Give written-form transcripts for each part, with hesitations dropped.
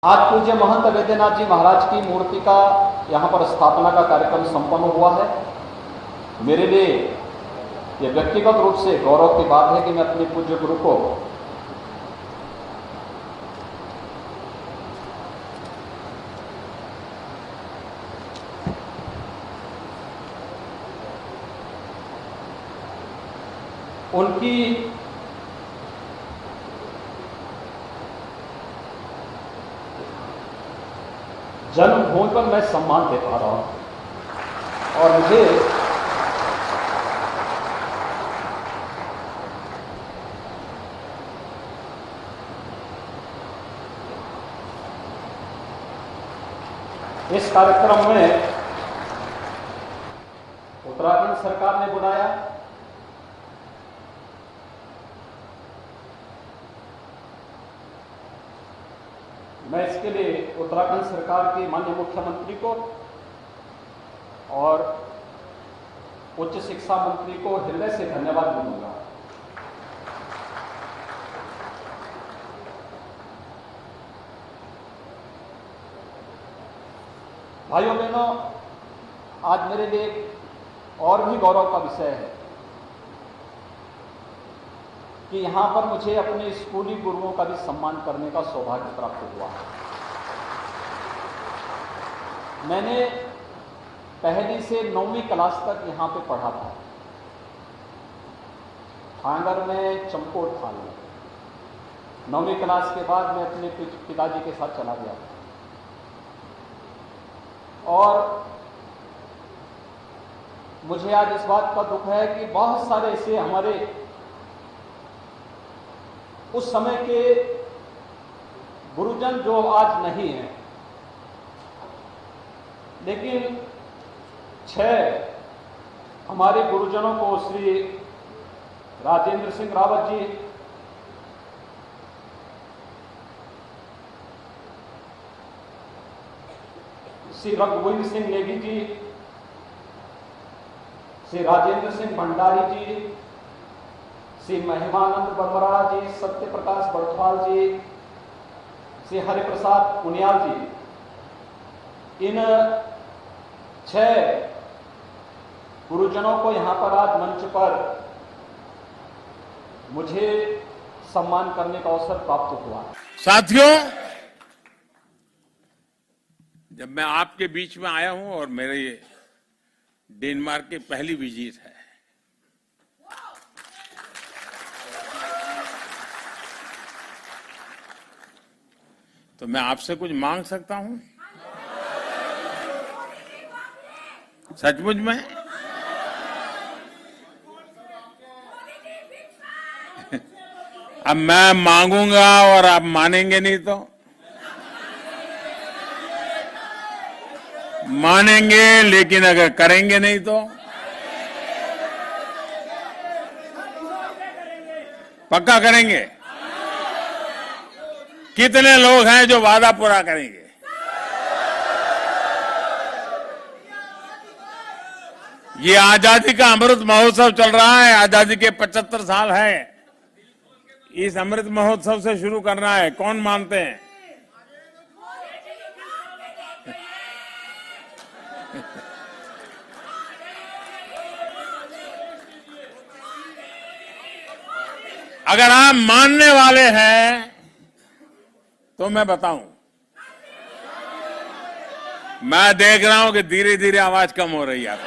आज पूज्य महंत वैद्यनाथ जी महाराज की मूर्ति का यहाँ पर स्थापना का कार्यक्रम संपन्न हुआ है। मेरे लिए यह व्यक्तिगत रूप से गौरव की बात है कि मैं अपने पूज्य गुरु को उनकी जन्मभूमि पर मैं सम्मान दे पा रहा हूं और मुझे इस कार्यक्रम में उत्तराखंड सरकार ने बुलाया, मैं इसके लिए उत्तराखंड सरकार के माननीय मुख्यमंत्री को और उच्च शिक्षा मंत्री को हृदय से धन्यवाद दूंगा। भाइयों बहनों, आज मेरे लिए और भी गौरव का विषय है कि यहां पर मुझे अपने स्कूली गुरुओं का भी सम्मान करने का सौभाग्य प्राप्त हुआ। मैंने पहली से 9वीं क्लास तक यहां पे पढ़ा था, आंगर में, चमकोट थाल में। 9वीं क्लास के बाद मैं अपने पिताजी के साथ चला गया और मुझे आज इस बात का दुख है कि बहुत सारे ऐसे हमारे उस समय के गुरुजन जो आज नहीं हैं, लेकिन 6 हमारे गुरुजनों को श्री राजेंद्र सिंह रावत जी, श्री रघुवीर सिंह नेगी जी, श्री राजेंद्र सिंह भंडारी जी, श्री महिमानंद बरबरा जी, सत्य प्रकाश बड़थवाल जी, श्री हरिप्रसाद पुनियाल जी, इन 6 गुरुजनों को यहां पर आज मंच पर मुझे सम्मान करने का अवसर प्राप्त हुआ। साथियों, जब मैं आपके बीच में आया हूं और मेरे ये डेनमार्क की पहली विजिट है, तो मैं आपसे कुछ मांग सकता हूं? सचमुच में? अब मैं मांगूंगा और आप मानेंगे नहीं तो? मानेंगे लेकिन अगर करेंगे नहीं तो? पक्का करेंगे? कितने लोग हैं जो वादा पूरा करेंगे? ये आजादी का अमृत महोत्सव चल रहा है, आजादी के 75 साल हैं। इस अमृत महोत्सव से शुरू करना है, कौन मानते हैं? अगर आप मानने वाले हैं तो मैं बताऊं, मैं देख रहा हूं कि धीरे धीरे आवाज कम हो रही है।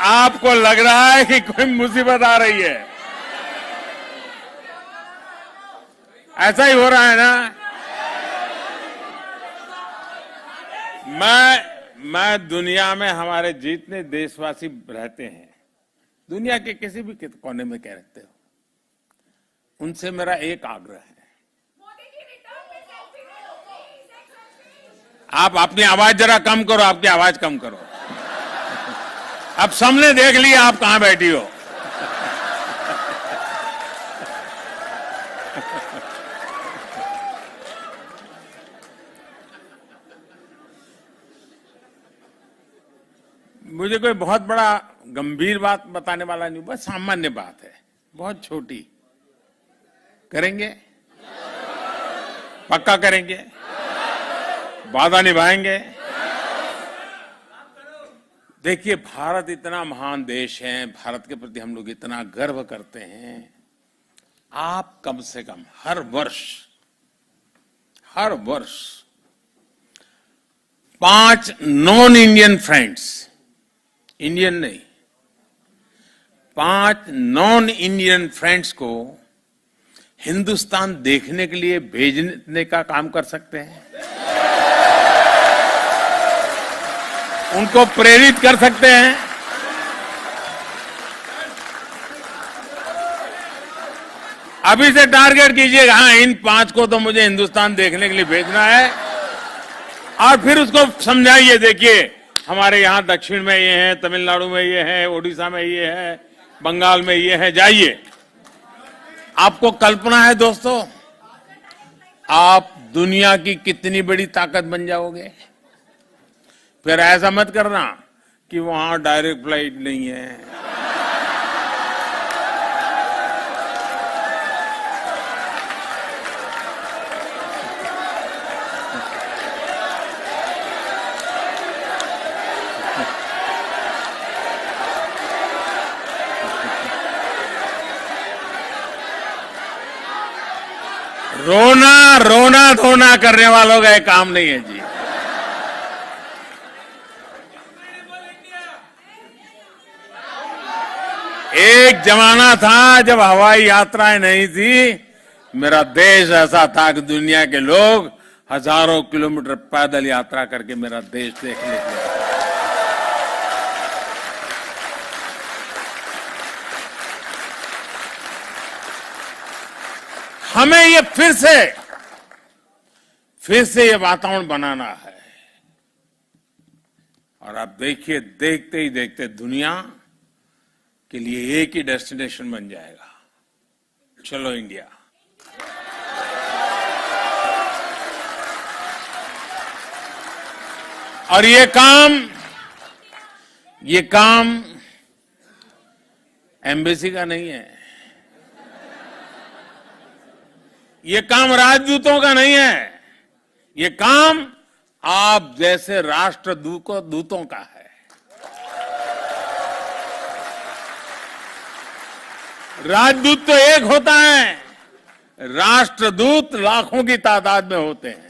आपको लग रहा है कि कोई मुसीबत आ रही है, ऐसा ही हो रहा है ना? मैं दुनिया में हमारे जितने देशवासी रहते हैं, दुनिया के किसी भी कोने में कह रहते हो, उनसे मेरा एक आग्रह है, आप अपनी आवाज जरा कम करो, आपकी आवाज कम करो। अब सबने देख लिया आप कहां बैठी हो। मुझे कोई बहुत बड़ा गंभीर बात बताने वाला नहीं, बस सामान्य बात है, बहुत छोटी। करेंगे? पक्का करेंगे, वादा निभाएंगे। देखिए, भारत इतना महान देश है, भारत के प्रति हम लोग इतना गर्व करते हैं। आप कम से कम हर वर्ष 5 नॉन इंडियन फ्रेंड्स, इंडियन नहीं, 5 नॉन इंडियन फ्रेंड्स को हिंदुस्तान देखने के लिए भेजने का काम कर सकते हैं, उनको प्रेरित कर सकते हैं। अभी से टारगेट कीजिएगा, हाँ इन 5 को तो मुझे हिंदुस्तान देखने के लिए भेजना है, और फिर उसको समझाइए। देखिए, हमारे यहां दक्षिण में ये है, तमिलनाडु में ये है, ओडिशा में ये है, बंगाल में ये है, जाइए। आपको कल्पना है दोस्तों, आप दुनिया की कितनी बड़ी ताकत बन जाओगे। फिर ऐसा मत करना कि वहां डायरेक्ट फ्लाइट नहीं है। रोना धोना करने वालों का ये काम नहीं है जी। एक जमाना था जब हवाई यात्राएं नहीं थी, मेरा देश ऐसा था कि दुनिया के लोग हजारों किलोमीटर पैदल यात्रा करके मेरा देश देखने के लिए। हमें ये फिर से ये वातावरण बनाना है। और आप देखिए, देखते ही देखते दुनिया के लिए एक ही डेस्टिनेशन बन जाएगा, चलो इंडिया। और ये काम एम्बेसी का नहीं है, ये काम राजदूतों का नहीं है, ये काम आप जैसे राष्ट्रदूतों का है। राजदूत तो एक होता है, राष्ट्रदूत लाखों की तादाद में होते हैं।